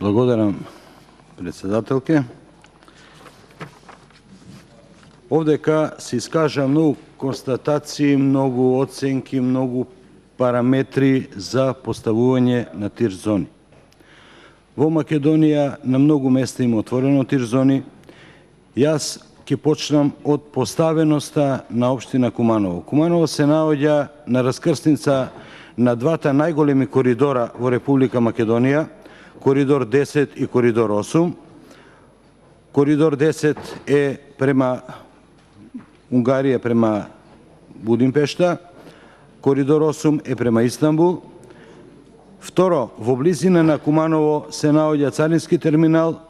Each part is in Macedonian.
Благодарам, председателке. Овдека се искажа многу констатации, многу оценки, многу параметри за поставување на тир зони. Во Македонија на многу места има отворено тир зони. Јас ќе почнам од поставеноста на општина Куманово. Куманово се наоѓа на раскрсница на двата најголеми коридора во Република Македонија, коридор 10 и коридор 8. Коридор 10 е према Унгарија, према Будимпешта. Коридор 8 е према Истанбул. Второ, во близина на Куманово се наоѓа царински терминал,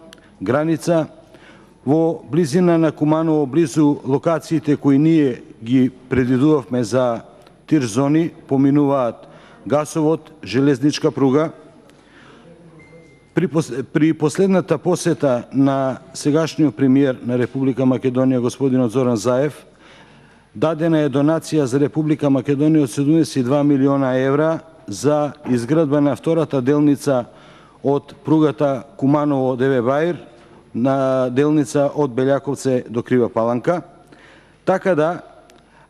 граница. Во близина на Куманово, близу локациите кои ние ги предвидувавме за тир зони, поминуваат гасовод, железничка пруга. При последната посета на сегашниот премиер на Република Македонија, господинот Зоран Заев, дадена е донација за Република Македонија од 72 милиона евра за изградба на втората делница од пругата Куманово-Деве Баир, на делница од Белјаковце до Крива Паланка. Така да,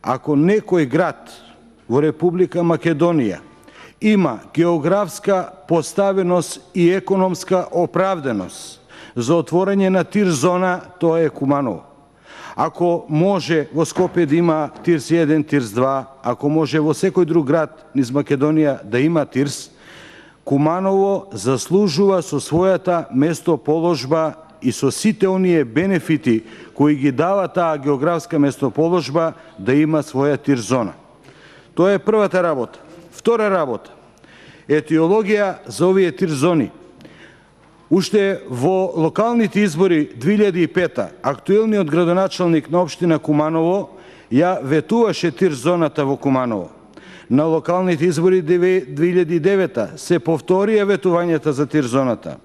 ако некој град во Република Македонија има географска поставеност и економска оправданост за отворање на тир зона, тоа е Куманово. Ако може во Скопје да има тирс 1, тирс 2, ако може во секој друг град низ Македонија да има тирс, Куманово заслужува со својата местоположба и со сите оние бенефити кои ги дава таа географска местоположба да има своја тир зона. Тоа е првата работа. Втора работа. Етиологија за овие тир зони. Уште во локалните избори 2005, актуелниот градоначалник на општина Куманово ја ветуваше тир зоната во Куманово. На локалните избори 2009 се повторија ветувањата за тир зоната.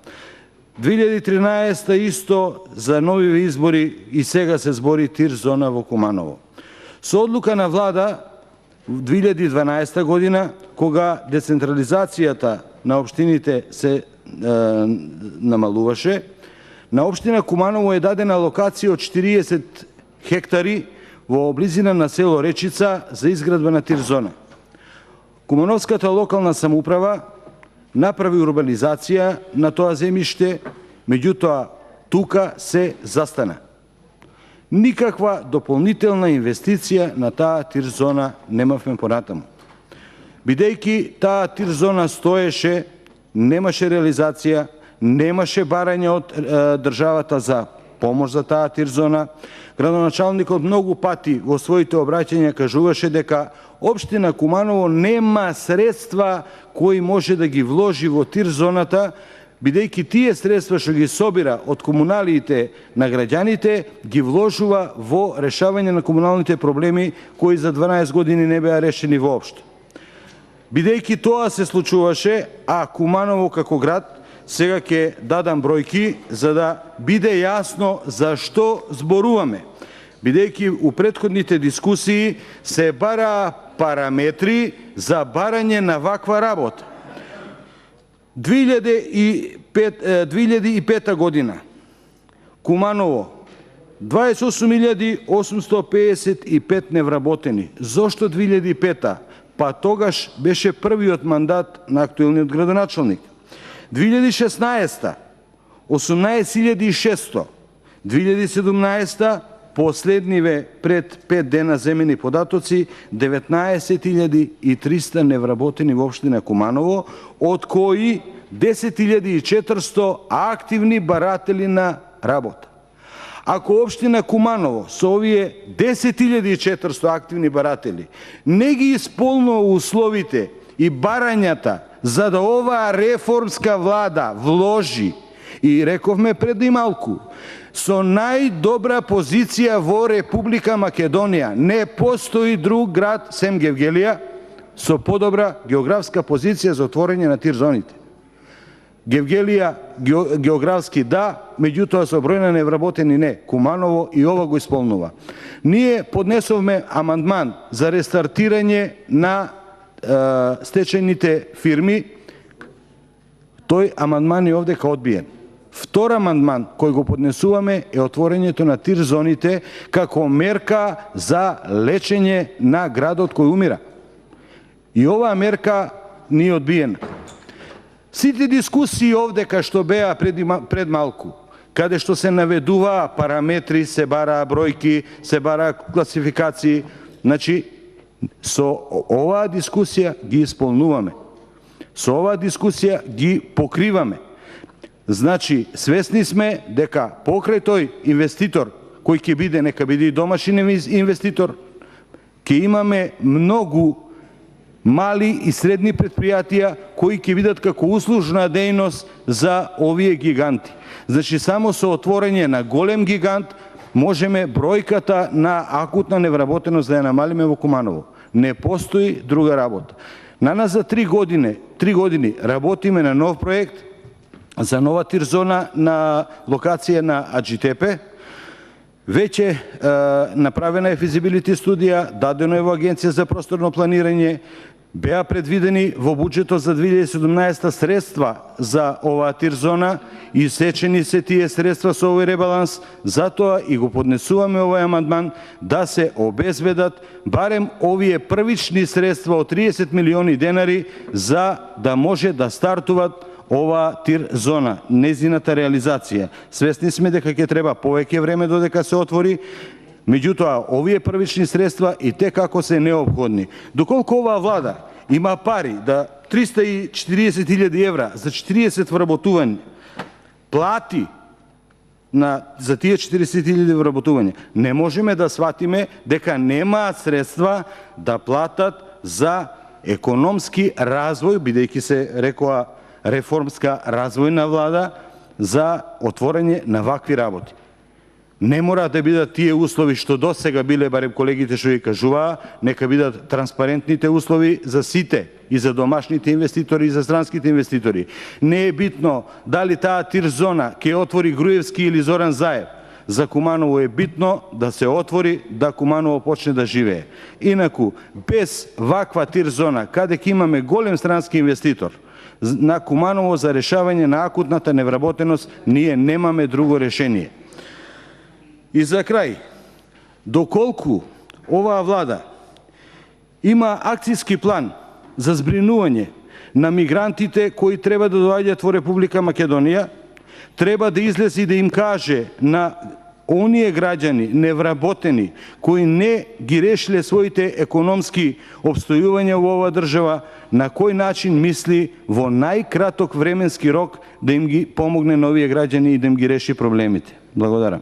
2013 исто за нови избори и сега се збори тир зона во Куманово. Со одлука на влада 2012 година, кога децентрализацијата на општините се намалуваше, на општина Куманово е дадена локација од 40 хектари во близина на село Речица за изградба на тир зона. Кумановската локална самоуправа направи урбанизација на тоа земјиште, меѓутоа тука се застана. Никаква дополнителна инвестиција на таа тир зона немавме понатаму. Бидејќи таа тир зона стоеше, немаше реализација, немаше барање од државата за помош за таа тир зона. Градоначалникот многу пати во своите обраќања кажуваше дека општина Куманово нема средства кои може да ги вложи во тир зоната, бидејќи тие средства што ги собира од комуналиите на граѓаните ги вложува во решавање на комуналните проблеми кои за 12 години не беа решени воопшто. Бидејќи тоа се случуваше, а Куманово како град, сега ќе дадам бројки за да биде јасно за што зборуваме. Бидејќи у претходните дискусии се бараа параметри за барање на ваква работа. 2005 година Куманово 28.855 невработени. Зошто 2005? Па тогаш беше првиот мандат на актуелниот градоначалник. 2016 18.600. 2017 последниве пред 5 дена земени податоци 19.300 невработени во општина Куманово, од кои 10.400 активни баратели на работа. Ако општина Куманово со овие 10.400 активни баратели не ги исполнува условите и барањата за да оваа реформска влада вложи, и рековме преди малку, со најдобра позиција во Република Македонија, не постои друг град сем Гевгелија со подобра географска позиција за отворање на тир зоните. Гевгелија географски да, меѓутоа со број на невработени не. Куманово и ова го исполнува. Ние поднесовме амандман за рестартирање на стечајните фирми. Тој амандман е овдека одбиен. Втор амандман кој го поднесуваме е отворењето на тир зоните како мерка за лечење на градот кој умира. И оваа мерка не е одбиена. Сите дискусии овдека што беа пред малку, каде што се наведуваа параметри, се бараа бројки, се бараа класификации, значи со оваа дискусија ги исполнуваме. Со оваа дискусија ги покриваме. Значи, свесни сме дека покрај тој инвеститор, кој ќе биде, нека биде и домашен инвеститор, ќе имаме многу мали и средни предпријатија кои ќе бидат како услужна дејност за овие гиганти. Значи, само со отворење на голем гигант можеме бројката на акутна невработеност да ја намалиме во Куманово. Не постои друга работа. На нас за 3 години работиме на нов проект за нова тир зона на локација на Аџитепе. Веќе направена е физибилити студија, дадено е во Агенција за просторно планирање, беа предвидени во буџетот за 2017 средства за оваа тир зона, и исечени се тие средства со овој ребаланс, затоа и го поднесуваме овој амандман да се обезбедат барем овие првични средства од 30 милиони денари за да може да стартуваат оваа тир зона, незината реализација. Свесни сме дека ќе треба повеќе време додека се отвори, меѓутоа овие првични средства и те како се неопходни. Доколку оваа влада има пари да 340.000 евра за 40 вработувања плати за тие 40.000 вработувања, не можеме да сватиме дека немаат средства да платат за економски развој, бидејќи се рекоа реформска развојна влада, за отворење на вакви работи. Не мора да бидат тие услови што досега биле, барем колегите што ги кажуваа, нека бидат транспарентните услови за сите, и за домашните инвеститори, и за странските инвеститори. Не е битно дали таа тир зона ќе отвори Груевски или Зоран Заев. За Куманово е битно да се отвори, да Куманово почне да живее. Инаку, без ваква тир зона, каде ќе имаме голем странски инвеститор на Куманово за решавање на акутната невработеност, ние немаме друго решение. И за крај, доколку оваа влада има акцијски план за збринување на мигрантите кои треба да доаѓаат во Република Македонија, треба да излезе и да им каже на оние граѓани невработени кои не ги решиле своите економски обстојувања во оваа држава, на кој начин мисли во најкраток временски рок да им ги помогне на овие граѓани и да им ги реши проблемите. Благодарам.